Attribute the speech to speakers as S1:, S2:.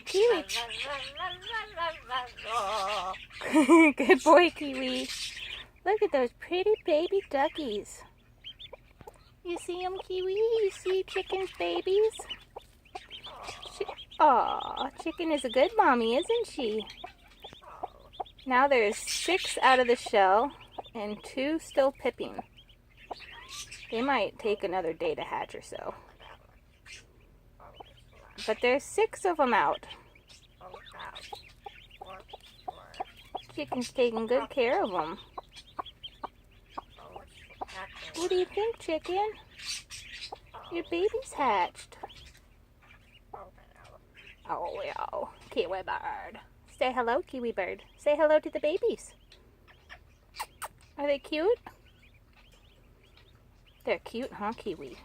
S1: Kiwi. Good boy, Kiwi. Look at those pretty baby duckies. You see them, Kiwi? You see Chicken's babies? Aw, Chicken is a good mommy, isn't she? Now there's 6 out of the shell and 2 still pipping. They might take another day to hatch or so. But there's 6 of them out. Chicken's taking good care of them. What do you think, Chicken? Your baby's hatched. Oh, yeah. Kiwi bird. Say hello, Kiwi bird. Say hello to the babies. Are they cute? They're cute, huh, Kiwi?